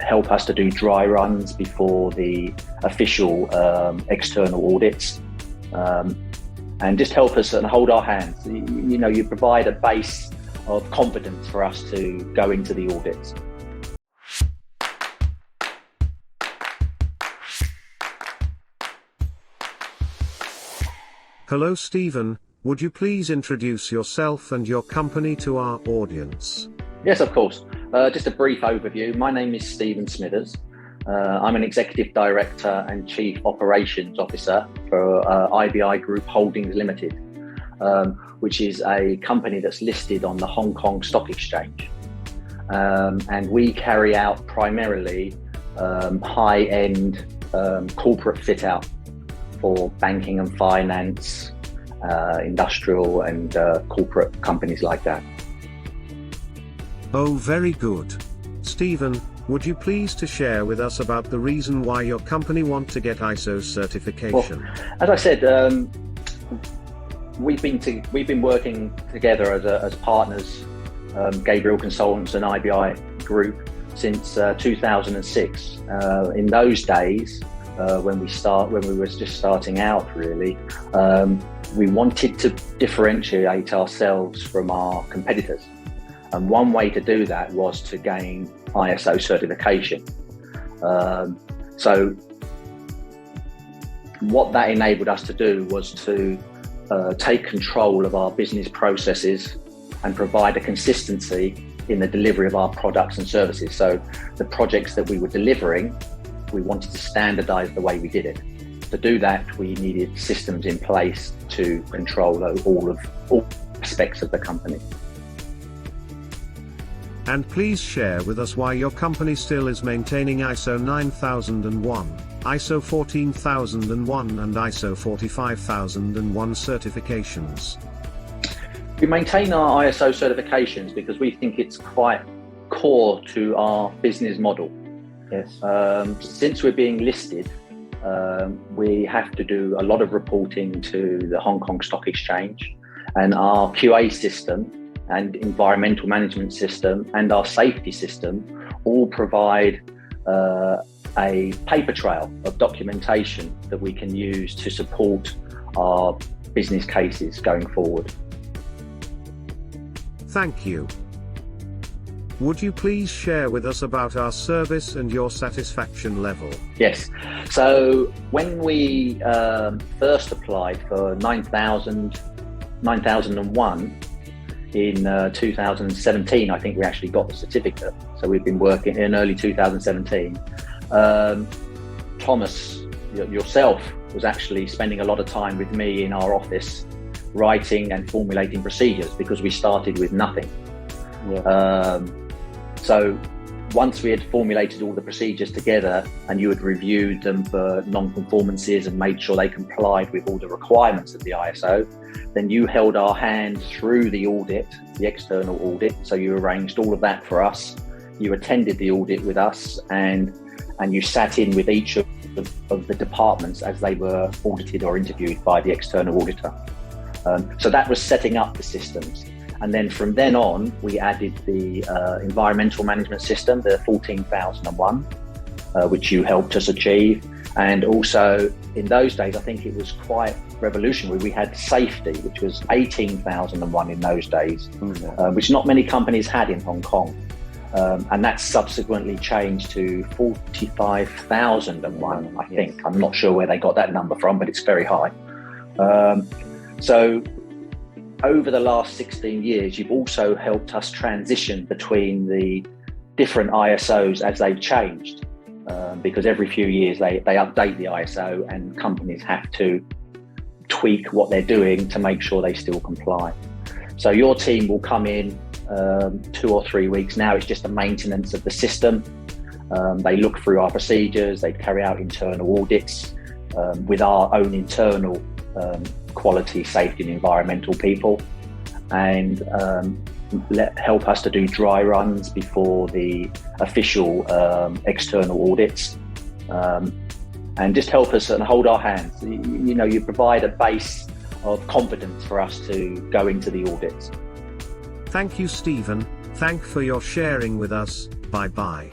help us to do dry runs before the official external audits, and just help us and hold our hands. You provide a base of confidence for us to go into the audits. Hello Steven, would you please introduce yourself and your company to our audience? Yes, of course. Just a brief overview. My name is Steven Smithers. I'm an Executive Director and Chief Operations Officer for IBI Group Holding Ltd, which is a company that's listed on the Hong Kong Stock Exchange. And we carry out primarily high-end corporate fit-out for banking and finance, industrial and corporate companies like that. Oh, very good. Steven, would you please to share with us about the reason why your company want to get ISO certification? Well, as I said, we've been working together as partners, Gabriel Consultants and IBI Group, since 2006. In those days, when we were just starting out, really, we wanted to differentiate ourselves from our competitors. And one way to do that was to gain ISO certification. So what that enabled us to do was to take control of our business processes and provide a consistency in the delivery of our products and services. So the projects that we were delivering, we wanted to standardize the way we did it. To do that, we needed systems in place to control all aspects of the company. And please share with us why your company still is maintaining ISO 9001, ISO 14001 and ISO 45001 certifications. We maintain our ISO certifications because we think it's quite core to our business model. Yes. Since we're being listed, we have to do a lot of reporting to the Hong Kong Stock Exchange, and our QA system and environmental management system and our safety system all provide a paper trail of documentation that we can use to support our business cases going forward. Thank you. Would you please share with us about our service and your satisfaction level? Yes. So when we first applied for 9001 in 2017, I think we actually got the certificate. So we've been working in early 2017. Thomas, yourself, was actually spending a lot of time with me in our office, writing and formulating procedures, because we started with nothing. Yeah. So once we had formulated all the procedures together and you had reviewed them for non-conformances and made sure they complied with all the requirements of the ISO, then you held our hand through the audit, the external audit. So you arranged all of that for us. You attended the audit with us, and you sat in with each of the departments as they were audited or interviewed by the external auditor. So that was setting up the systems. And then from then on, we added the environmental management system, the 14001, which you helped us achieve. And also in those days, I think it was quite revolutionary. We had safety, which was 18,001 in those days, which not many companies had in Hong Kong. And that's subsequently changed to 45,001, I think. Yes. I'm not sure where they got that number from, but it's very high. So over the last 16 years, you've also helped us transition between the different ISOs as they've changed, because every few years they update the ISO and companies have to tweak what they're doing to make sure they still comply. So your team will come in 2 or 3 weeks. Now it's just a maintenance of the system. They look through our procedures, they carry out internal audits with our own internal quality, safety and environmental people, and help us to do dry runs before the official external audits, and just help us and hold our hands. You provide a base of confidence for us to go into the audits. Thank you, Steven. Thank for your sharing with us. Bye-bye.